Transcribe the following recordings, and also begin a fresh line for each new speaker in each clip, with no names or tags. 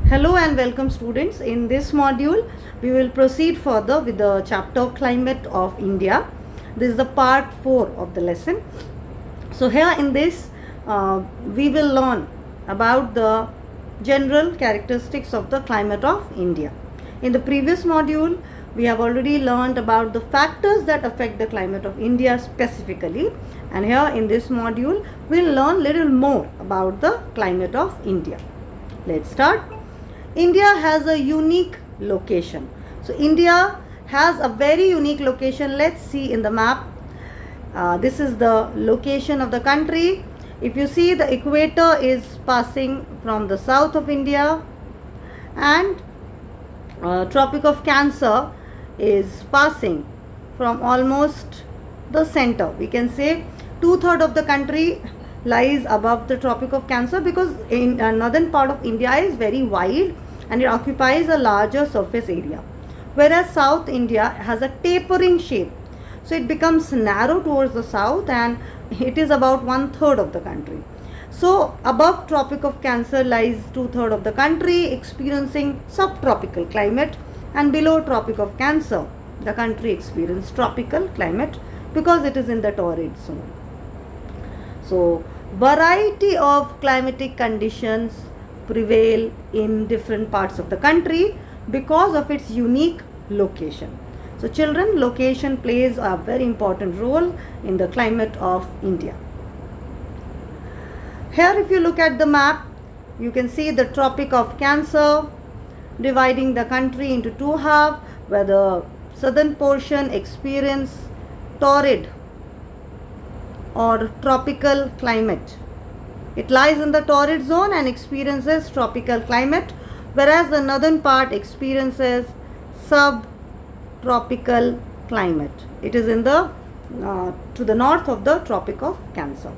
Hello and welcome students. In this module, we will proceed further with the chapter Climate of India. This is the part 4 of the lesson. So here in this, we will learn about the general characteristics of the climate of India. In the previous module, we have already learned about the factors that affect the climate of India specifically. And here in this module, we will learn little more about the climate of India. Let's start. India has a unique location. So India has a very unique location. Let's see in the map. This is the location of the country. If you see, the equator is passing from the south of India, and Tropic of Cancer is passing from almost the center. We can say 2/3 of the country lies above the Tropic of Cancer, because in northern part of India is very wide and it occupies a larger surface area, whereas South India has a tapering shape. So it becomes narrow towards the south and it is about 1/3 of the country. So above Tropic of Cancer lies 2/3 of the country experiencing subtropical climate, and below Tropic of Cancer the country experiences tropical climate because it is in the torrid zone. So variety of climatic conditions prevail in different parts of the country because of its unique location. So children, location plays a very important role in the climate of India. Here if you look at the map, you can see the Tropic of Cancer dividing the country into two halves, where the southern portion experience torrid or tropical climate. It lies in the torrid zone and experiences tropical climate, whereas the northern part experiences subtropical climate. It is in the to the north of the Tropic of Cancer.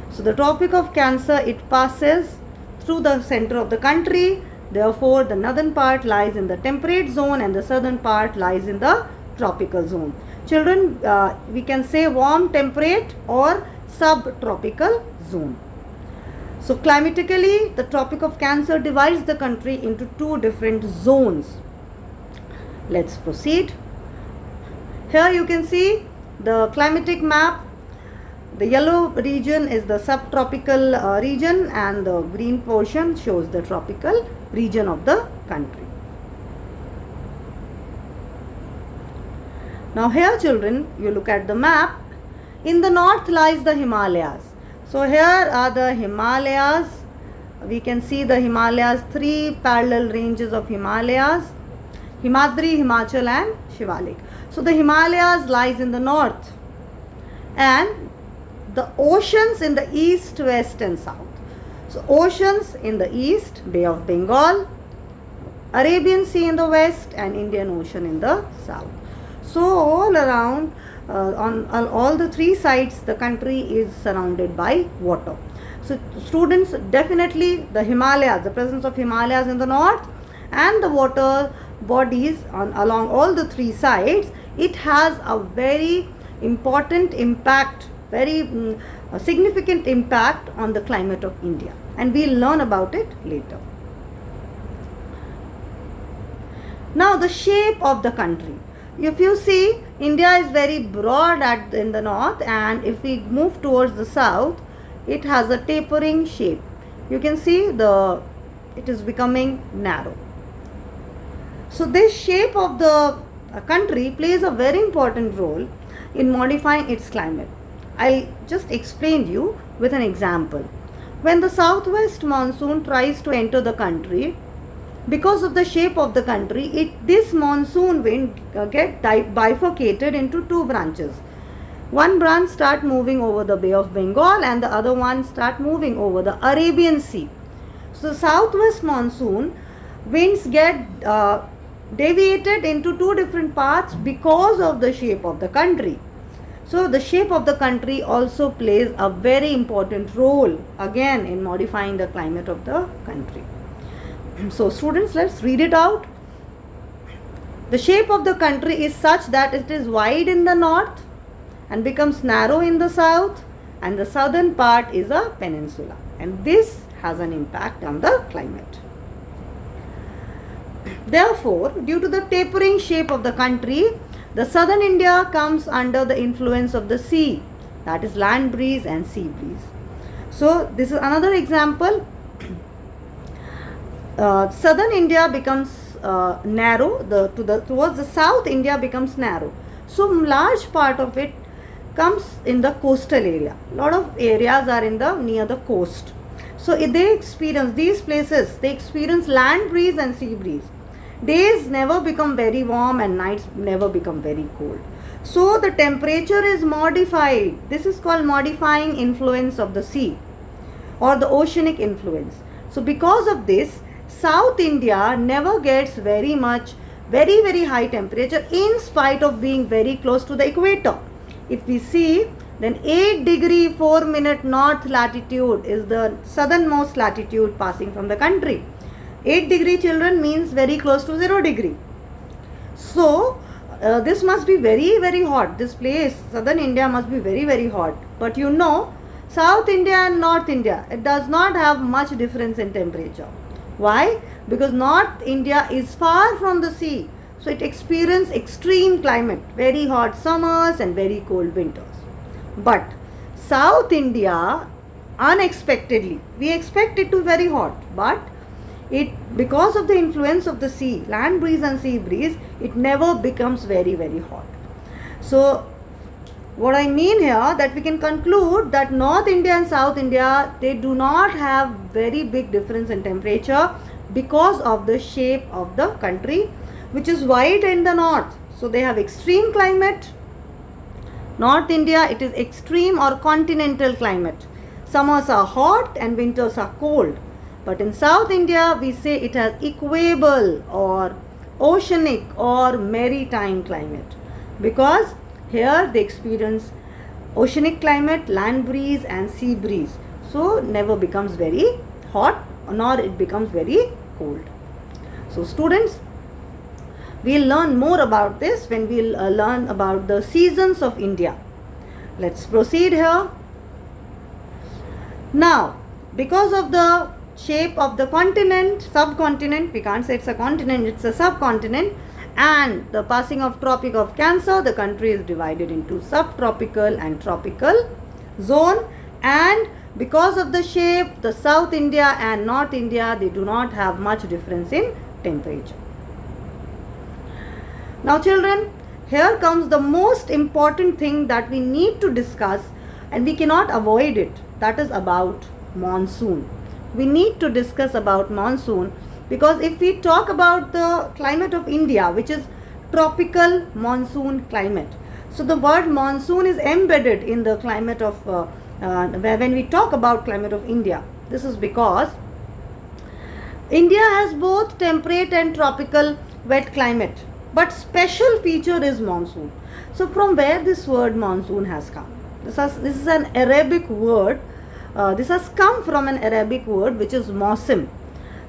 So the Tropic of Cancer, it passes through the center of the country. Therefore, the northern part lies in the temperate zone and the southern part lies in the tropical zone. Children, we can say warm temperate or subtropical zone. So climatically, the Tropic of Cancer divides the country into two different zones. Let's proceed. Here you can see the climatic map. The yellow region is the subtropical region and the green portion shows the tropical region of the country. Now here children, you look at the map. In the north lies the Himalayas. So here are the Himalayas. We can see the Himalayas, three parallel ranges of Himalayas: Himadri, Himachal and Shivalik. So the Himalayas lies in the north, and the oceans in the east, west and south. So oceans in the east, Bay of Bengal, Arabian Sea in the west and Indian Ocean in the south. So all around, on all the three sides, the country is surrounded by water. So students, definitely the Himalayas, the presence of Himalayas in the north and the water bodies along all the three sides, it has a very important impact, very significant impact on the climate of India, and we'll learn about it later. Now the shape of the country. If you see, India is very broad in the north, and if we move towards the south, it has a tapering shape. You can see it is becoming narrow. So this shape of the country plays a very important role in modifying its climate. I'll just explain you with an example. When the southwest monsoon tries to enter the country, because of the shape of the country, this monsoon wind get bifurcated into two branches. One branch start moving over the Bay of Bengal and the other one start moving over the Arabian Sea. So southwest monsoon winds get deviated into two different paths because of the shape of the country. So the shape of the country also plays a very important role again in modifying the climate of the country. So students, let's read it out. The shape of the country is such that it is wide in the north and becomes narrow in the south, and the southern part is a peninsula, and this has an impact on the climate. Therefore, due to the tapering shape of the country, the southern India comes under the influence of the sea, that is land breeze and sea breeze. So this is another example. Southern India becomes narrow, towards the south India becomes narrow. So large part of it comes in the coastal area. Lot of areas are in the near the coast. So if they experience these places, they experience land breeze and sea breeze. Days never become very warm and nights never become very cold. So the temperature is modified. This is called modifying influence of the sea or the oceanic influence. So because of this, South India never gets very high temperature in spite of being very close to the equator. If we see, then 8 degree 4 minute north latitude is the southernmost latitude passing from the country. 8 degree, children, means very close to 0 degree. So this must be very hot. This place, southern India, must be very hot. But you know, South India and North India, it does not have much difference in temperature. Why? Because North India is far from the sea. So it experiences extreme climate, very hot summers and very cold winters. But South India, unexpectedly, we expect it to be very hot, but it, because of the influence of the sea, land breeze and sea breeze, it never becomes very hot. So what I mean here, that we can conclude that North India and South India, they do not have very big difference in temperature because of the shape of the country, which is wide in the north. So they have extreme climate. North India, it is extreme or continental climate. Summers are hot and winters are cold. But in South India, we say it has equable or oceanic or maritime climate, because here they experience oceanic climate, land breeze and sea breeze. So never becomes very hot nor it becomes very cold. So students, we'll learn more about this when we'll learn about the seasons of India. Let's proceed here. Now, because of the shape of the continent, subcontinent, we can't say it's a continent, it's a subcontinent, and the passing of Tropic of Cancer, the country is divided into subtropical and tropical zone. And because of the shape, the South India and North India, they do not have much difference in temperature. Now children, here comes the most important thing that we need to discuss, and we cannot avoid it. That is about monsoon. We need to discuss about monsoon, because if we talk about the climate of India, which is tropical monsoon climate, so the word monsoon is embedded in the climate of when we talk about climate of India. This is because India has both temperate and tropical wet climate, but special feature is monsoon. So from where this word monsoon has come? This is an Arabic word. This has come from an Arabic word which is mausim.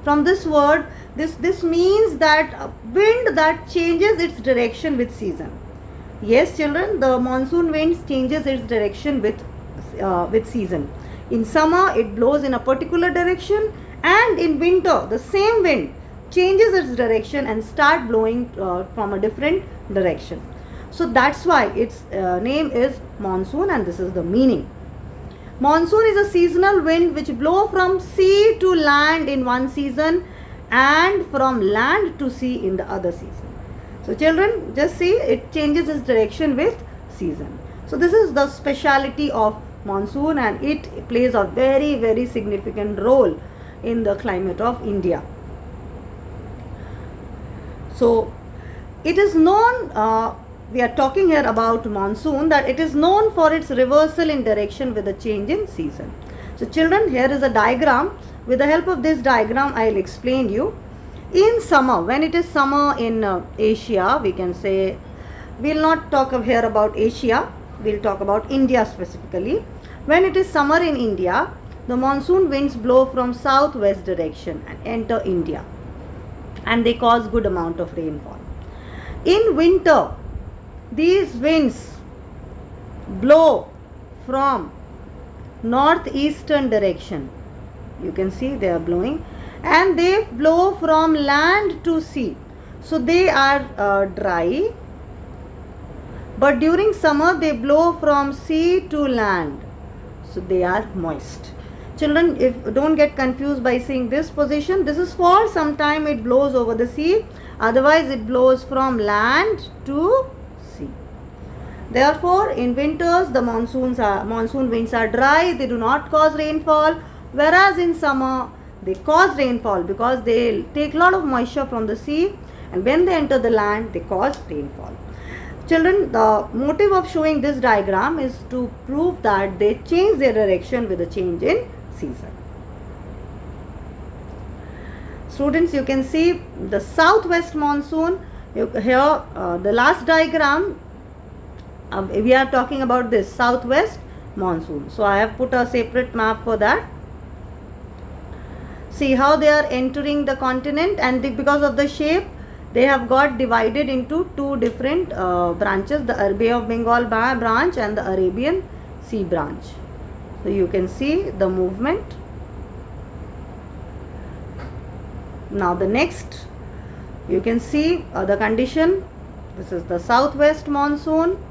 From this word, this means that wind that changes its direction with season. Yes children, the monsoon wind changes its direction with season. In summer it blows in a particular direction, and in winter the same wind changes its direction and start blowing from a different direction. So that's why its name is monsoon, and this is the meaning. Monsoon is a seasonal wind which blow from sea to land in one season and from land to sea in the other season. So children, just see, it changes its direction with season. So this is the speciality of monsoon, and it plays a very significant role in the climate of India. So it is known, we are talking here about monsoon, that it is known for its reversal in direction with a change in season. So children, here is a diagram. With the help of this diagram, I will explain you. In summer, when it is summer in Asia, we can say, we will not talk here about Asia, we will talk about India specifically. When it is summer in India, the monsoon winds blow from southwest direction and enter India, and they cause good amount of rainfall. In winter, these winds blow from northeastern direction. You can see they are blowing, and they blow from land to sea. So they are dry, but during summer they blow from sea to land, so they are moist. Children, if don't get confused by seeing this position, this is for some time it blows over the sea, otherwise it blows from land to sea. Therefore, in winters the monsoon winds are dry, they do not cause rainfall, whereas in summer they cause rainfall because they take a lot of moisture from the sea, and when they enter the land they cause rainfall. Children, the motive of showing this diagram is to prove that they change their direction with a change in season. Students, you can see the southwest monsoon. Here, the last diagram, we are talking about this southwest monsoon. So, I have put a separate map for that. See how they are entering the continent, and because of the shape, they have got divided into two different branches, the Bay of Bengal branch and the Arabian Sea branch. So you can see the movement. Now the next, you can see the condition. This is the southwest monsoon,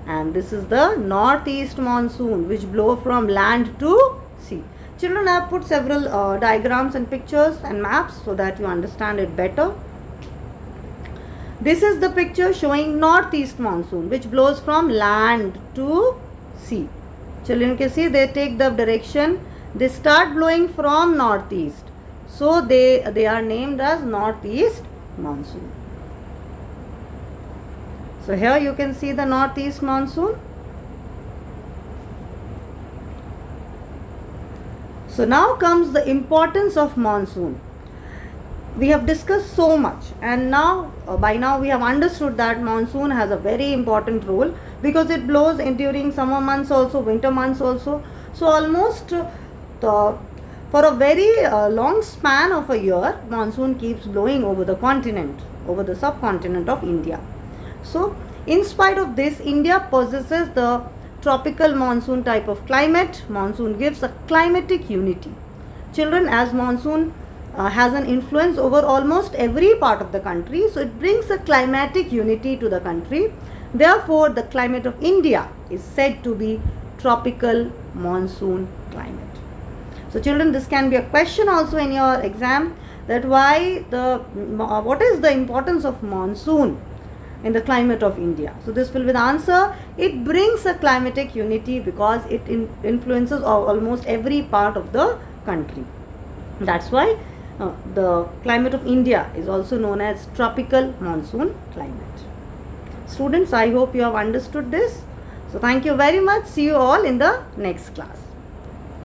and this is the northeast monsoon, which blow from land to sea. Children, I have put several diagrams and pictures and maps so that you understand it better. This is the picture showing northeast monsoon, which blows from land to sea. Children can see they take the direction, they start blowing from northeast. So they are named as northeast monsoon. So here you can see the northeast monsoon. So now comes the importance of monsoon. We have discussed so much, and now by now we have understood that monsoon has a very important role because it blows during summer months also, winter months also. So almost for a very long span of a year, monsoon keeps blowing over the continent, over the subcontinent of India. So in spite of this, India possesses the tropical monsoon type of climate. Monsoon gives a climatic unity. Children, as monsoon has an influence over almost every part of the country, so it brings a climatic unity to the country. Therefore, the climate of India is said to be tropical monsoon climate. So children, this can be a question also in your exam, that what is the importance of monsoon in the climate of India. So this will be the answer. It brings a climatic unity because it influences almost every part of the country. That's why the climate of India is also known as tropical monsoon climate. Students, I hope you have understood this. So thank you very much. See you all in the next class.